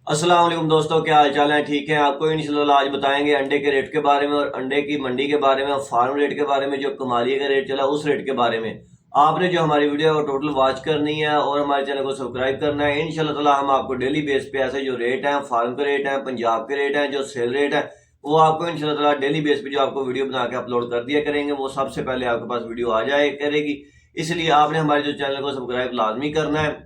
अस्सलाम वालेकुम दोस्तों, क्या हाल चाल है? ठीक है। आपको इंशाल्लाह आज बताएंगे अंडे के रेट के बारे में और अंडे की मंडी के बारे में और फार्म रेट के बारे में, जो कमालिए का रेट चला उस रेट के बारे में। आपने जो हमारी वीडियो है वो टोटल वॉच करनी है और हमारे चैनल को सब्सक्राइब करना है। इंशाल्लाह ताला हम आपको डेली बेस पे ऐसे जो रेट है, फार्म के रेट है, पंजाब के रेट है, जो सेल रेट है, वो आपको इंशाल्लाह ताला डेली बेस पे जो आपको वीडियो बना के अपलोड कर दिया करेंगे, वो सबसे पहले आपके पास वीडियो आ जाए करेगी। इसलिए आपने हमारे जो चैनल को सब्सक्राइब लाजमी करना है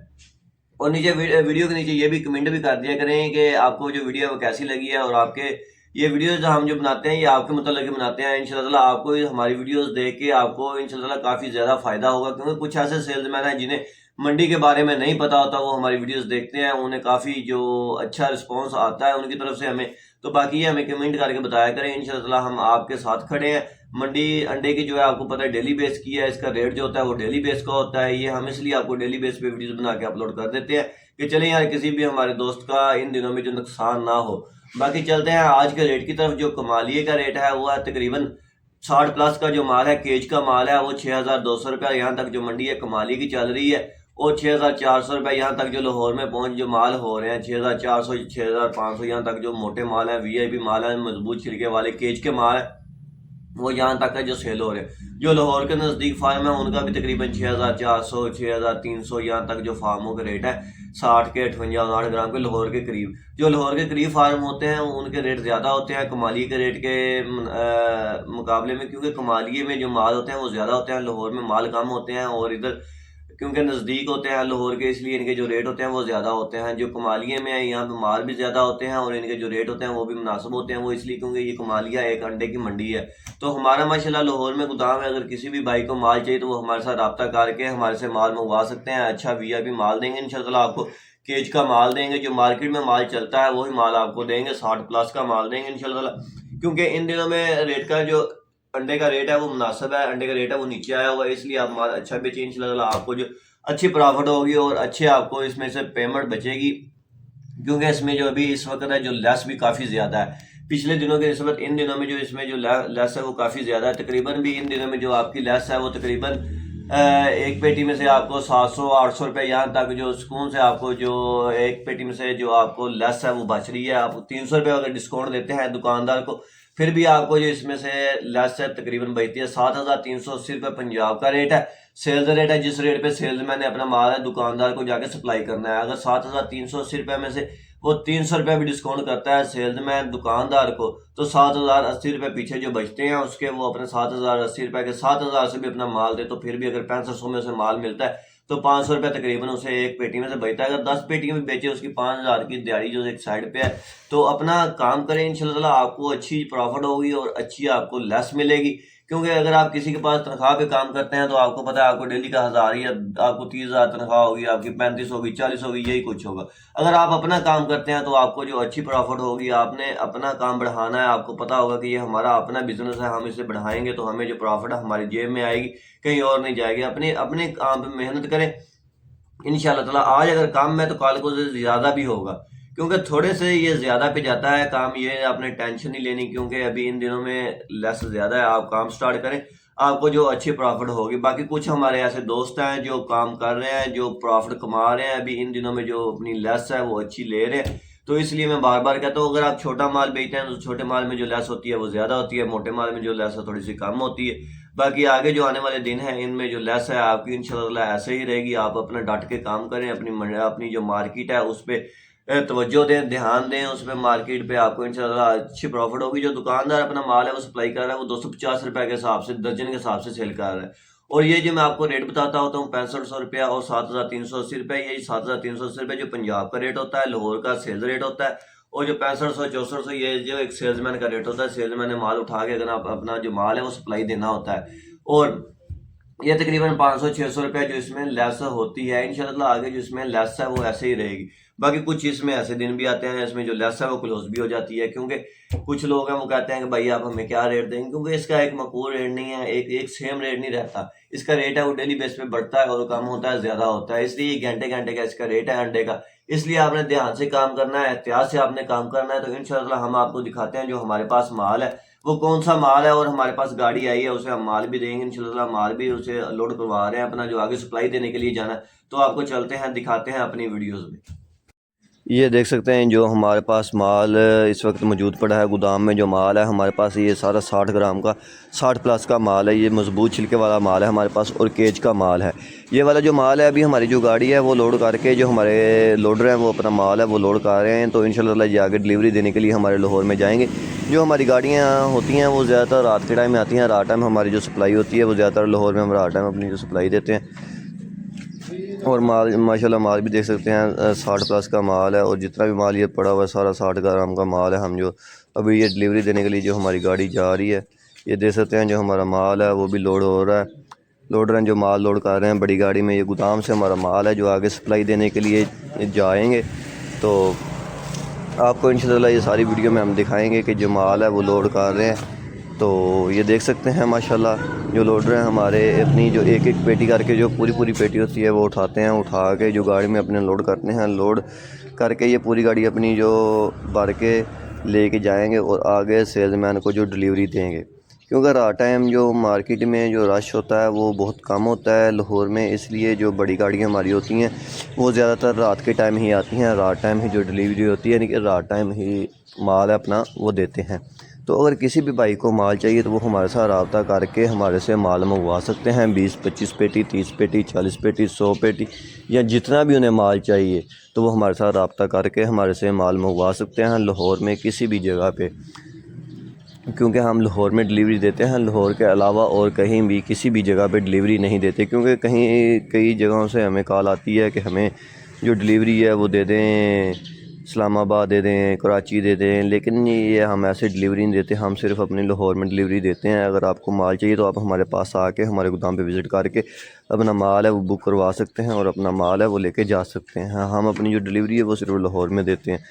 और नीचे वीडियो के नीचे ये भी कमेंट भी कर दिया करें कि आपको जो वीडियो है वो कैसी लगी है और आपके ये वीडियोस जो हम जो बनाते हैं ये आपके मतलब के बनाते हैं। इंशाल्लाह ताला आपको हमारी वीडियोस देख के आपको इंशाल्लाह ताला काफ़ी ज़्यादा फ़ायदा होगा, क्योंकि कुछ ऐसे सेल्समैन हैं जिन्हें मंडी के बारे में नहीं पता होता, वो हमारी वीडियोस देखते हैं, उन्हें काफ़ी जो अच्छा रिस्पॉन्स आता है उनकी तरफ से हमें। तो बाकी ये हमें कमेंट करके बताया करें। इंशाल्लाह ताला हम आपके साथ खड़े हैं। मंडी अंडे की जो है आपको पता है डेली बेस की है, इसका रेट जो होता है वो डेली बेस का होता है। ये हम इसलिए आपको डेली बेस पे वीडियोस बना के अपलोड कर देते हैं कि चले यार किसी भी हमारे दोस्त का इन दिनों में जो नुकसान ना हो। बाकी चलते हैं आज के रेट की तरफ। जो कमालिए का रेट है वो है तकरीबन 60 प्लस का जो माल है, केज का माल है, वो 6200 रुपया यहाँ तक जो मंडी है कमाली की चल रही है। और 6400 रुपया यहाँ तक जो लाहौर में पहुंच जो माल हो रहे हैं, 6400 6500 यहाँ तक जो मोटे माल है, वीआईपी माल है, मजबूत छिलके वाले केज के माल है, वो यहाँ तक है जो सेल हो रहे हैं। जो लाहौर के नज़दीक फार्म है उनका भी तकरीबन 6400 6300 यहाँ तक जो फार्मों का रेट है, 60 के 58 59 ग्राम के लाहौर के करीब। जो लाहौर के करीब फार्म होते हैं उनके रेट ज़्यादा होते हैं कमालिए के रेट के मुकाबले में, क्योंकि कमालिए में जो माल होते हैं वो ज़्यादा होते हैं, लाहौर में माल कम होते हैं और इधर क्योंकि नज़दीक होते हैं लाहौर के, इसलिए इनके जो रेट होते हैं वो ज़्यादा होते हैं। जो कमालिया में है यहाँ पे माल भी ज़्यादा होते हैं और इनके जो रेट होते हैं वो भी मुनासिब होते हैं। वो इसलिए क्योंकि ये कमालिया एक अंडे की मंडी है। तो हमारा माशाल्लाह लाहौर में गोदाम है, अगर किसी भी भाई को माल चाहिए तो वो हमारे साथ रब्ता करके हमारे से माल मंगवा सकते हैं। अच्छा वीआईपी माल देंगे इंशाल्लाह आपको, केज का माल देंगे, जो मार्केट में माल चलता है वही माल आपको देंगे, 60 प्लस का माल देंगे इंशाल्लाह। क्योंकि इन दिनों में रेट का जो अंडे का रेट है वो मुनासिब है, अंडे का रेट है वो नीचे आया हुआ है, इसलिए आप माल अच्छा बेचें इंशाल्लाह। आपको जो अच्छी प्रॉफिट होगी और अच्छे आपको इसमें से पेमेंट बचेगी, क्योंकि इसमें जो अभी इस वक्त है जो लेस भी काफ़ी ज़्यादा है पिछले दिनों के निस्बत। इन दिनों में जो इसमें जो लेस है वो काफ़ी ज़्यादा है। तकरीबन भी इन दिनों में जो आपकी लेस है वो तकरीबन एक पेटी में से आपको 700 800 रुपये यहाँ तक जो सुकून से आपको जो एक पेटी में से जो आपको लेस है वो बच रही है। आपको 300 रुपये अगर डिस्काउंट देते हैं दुकानदार को, फिर भी आपको जो इसमें से लेस है तकरीबन बचती है 7380 रुपये पंजाब का रेट है। सेल्स रेट है, जिस रेट पे सेल्समैन ने अपना माल है दुकानदार को जाके सप्लाई करना है। अगर 7380 रुपये में से वो 300 रुपये भी डिस्काउंट करता है सेल्समैन दुकानदार को, तो 7080 रुपये पीछे जो बचते हैं उसके, वो अपने 7080 रुपये के 7000 से भी अपना माल दे तो फिर भी अगर 6500 में उसे माल मिलता है तो 500 रुपये तकरीबन उसे एक पेटी में से बचता है। अगर 10 पेटी में बेचे उसकी 5000 की दिहाड़ी जो एक साइड पे है। तो अपना काम करें इंशाल्लाह, आपको अच्छी प्रॉफिट होगी और अच्छी आपको लेस मिलेगी। क्योंकि अगर आप किसी के पास तनख्वाह पे काम करते हैं तो आपको पता है आपको डेली का 1000 या आपको 30,000 तनख्वाह होगी, आपकी 35 होगी, 40 होगी, यही कुछ होगा। अगर आप अपना काम करते हैं तो आपको जो अच्छी प्रॉफिट होगी, आपने अपना काम बढ़ाना है, आपको पता होगा कि ये हमारा अपना बिजनेस है, हम इसे बढ़ाएंगे तो हमें जो प्रॉफिट है हमारी जेब में आएगी, कहीं और नहीं जाएगी। अपने अपने काम पे मेहनत करें इंशाल्लाह ताला। आज अगर काम में तो कल को ज़्यादा भी होगा, क्योंकि थोड़े से ये ज़्यादा पे जाता है काम। ये आपने टेंशन नहीं लेनी, क्योंकि अभी इन दिनों में लेस ज़्यादा है। आप काम स्टार्ट करें, आपको जो अच्छी प्रॉफिट होगी। बाकी कुछ हमारे ऐसे दोस्त हैं जो काम कर रहे हैं, जो प्रॉफिट कमा रहे हैं अभी इन दिनों में, जो अपनी लेस है वो अच्छी ले रहे हैं। तो इसलिए मैं बार बार कहता हूँ, अगर आप छोटा माल बेचते हैं तो छोटे माल में जो लेस होती है वो ज़्यादा होती है, मोटे माल में जो लेस है थोड़ी सी कम होती है। बाकी आगे जो आने वाले दिन हैं इनमें जो लेस है आपकी इंशाल्लाह ऐसे ही रहेगी। आप अपना डट के काम करें, अपनी जो मार्केट है उस पर तवज्जो दें, ध्यान दें उस पर, मार्केट पे आपको इंशाल्लाह अच्छी प्रॉफिट होगी। जो दुकानदार अपना माल है वो सप्लाई कर रहा है वो 250 रुपये के हिसाब से, दर्जन के हिसाब से सेल कर रहा है। और ये जो मैं आपको रेट बताता होता हूँ 6500 रुपया और 7380 रुपये, यही 7380 रुपये जो पंजाब का रेट होता है, लाहौर का सेल रेट होता है। और जो 6500 6400 ये जो एक सेल्समैन का रेट होता है, सेल्समैन ने माल उठा के अगर आप अपना जो माल है वो सप्लाई देना होता है। और ये तकरीबन 500 600 रुपये जो इसमें लेस होती है। इंशाल्लाह आगे जो इसमें लेस है वो ऐसे ही रहेगी। बाकी कुछ इसमें ऐसे दिन भी आते हैं इसमें जो लेस है वो क्लोज भी हो जाती है, क्योंकि कुछ लोग हैं वो कहते हैं कि भाई आप हमें क्या रेट देंगे, क्योंकि इसका एक मकबूल रेट नहीं है, एक एक सेम रेट नहीं रहता। इसका रेट है वो डेली बेस पे बढ़ता है और कम होता है, ज़्यादा होता है, इसलिए घंटे घंटे का इसका रेट है अंडे का। इसलिए आपने ध्यान से काम करना है, एहतियात से आपने काम करना है। तो इंशाल्लाह हम आपको दिखाते हैं जो हमारे पास माल है वो कौन सा माल है, और हमारे पास गाड़ी आई है उसे हम माल भी देंगे इंशाल्लाह। माल भी उसे लोड करवा रहे हैं अपना, जो आगे सप्लाई देने के लिए जाना है। तो आपको चलते हैं दिखाते हैं अपनी वीडियोस में। ये देख सकते हैं जो हमारे पास माल इस वक्त मौजूद पड़ा है गोदाम में, जो माल है हमारे पास ये सारा 60 ग्राम का 60 प्लस का माल है। ये मजबूत छिलके वाला माल है हमारे पास और केज का माल है। ये वाला जो माल है अभी हमारी जो गाड़ी है वो लोड करके जो हमारे लोडर हैं वो अपना माल है वो लोड कर रहे हैं। तो इंशाल्लाह ये आगे डिलीवरी देने के लिए हमारे लाहौर में जाएंगे। जो हमारी गाड़ियाँ होती हैं वो ज़्यादातर रात के टाइम में आती हैं। रात टाइम हमारी जो सप्लाई होती है वो ज़्यादातर लाहौर में हम रात टाइम अपनी जो सप्लाई देते हैं। और माल माशाल्लाह माल भी देख सकते हैं 60 प्लस का माल है। और जितना भी माल ये पड़ा हुआ है सारा 60 ग्राम का माल है। हम जो अभी ये डिलीवरी देने के लिए जो हमारी गाड़ी जा रही है, ये देख सकते हैं जो हमारा माल है वो भी लोड हो रहा है। लोडर हैं जो माल लोड कर रहे हैं बड़ी गाड़ी में। ये गोदाम से हमारा माल है जो आगे सप्लाई देने के लिए जाएंगे। तो आपको इंशाल्लाह ये सारी वीडियो में हम दिखाएंगे कि जो माल है वो लोड कर रहे हैं। तो ये देख सकते हैं माशाल्लाह जो लोडर हैं हमारे अपनी जो एक एक पेटी करके जो पूरी पेटी होती है वो उठाते हैं। उठा के जो गाड़ी में अपने लोड करते हैं, लोड करके ये पूरी गाड़ी अपनी जो भर के लेके जाएंगे और आगे सेल्समैन को जो डिलीवरी देंगे। क्योंकि रात टाइम जो मार्केट में जो रश होता है वो बहुत कम होता है लाहौर में, इसलिए जो बड़ी गाड़ियाँ हमारी होती हैं वो ज़्यादातर रात के टाइम ही आती हैं। रात टाइम ही जो डिलीवरी होती है यानी कि रात टाइम ही माल अपना वो देते हैं। तो अगर किसी भी भाई को माल चाहिए तो वो हमारे साथ रब्ता करके हमारे से माल मंगवा सकते हैं। 20-25 पेटी, 30 पेटी, 40 पेटी, 100 पेटी या जितना भी उन्हें माल चाहिए तो वो हमारे साथ रब्ता करके हमारे से माल मंगवा सकते हैं लाहौर में किसी भी जगह पे। क्योंकि हम लाहौर में डिलीवरी देते हैं, लाहौर के अलावा और कहीं भी किसी भी जगह पे डिलीवरी नहीं देते। क्योंकि कई जगहों से हमें कॉल आती है कि हमें जो डिलीवरी है वो दे दें, इस्लामाबाद दे दें, कराची दे दें, लेकिन ये हम ऐसे डिलीवरी नहीं देते। हम सिर्फ अपने लाहौर में डिलीवरी देते हैं। अगर आपको माल चाहिए तो आप हमारे पास आके हमारे गोदाम पे विज़िट करके अपना माल है वो बुक करवा सकते हैं और अपना माल है वो लेके जा सकते हैं। हम अपनी जो डिलीवरी है वो सिर्फ लाहौर में देते हैं।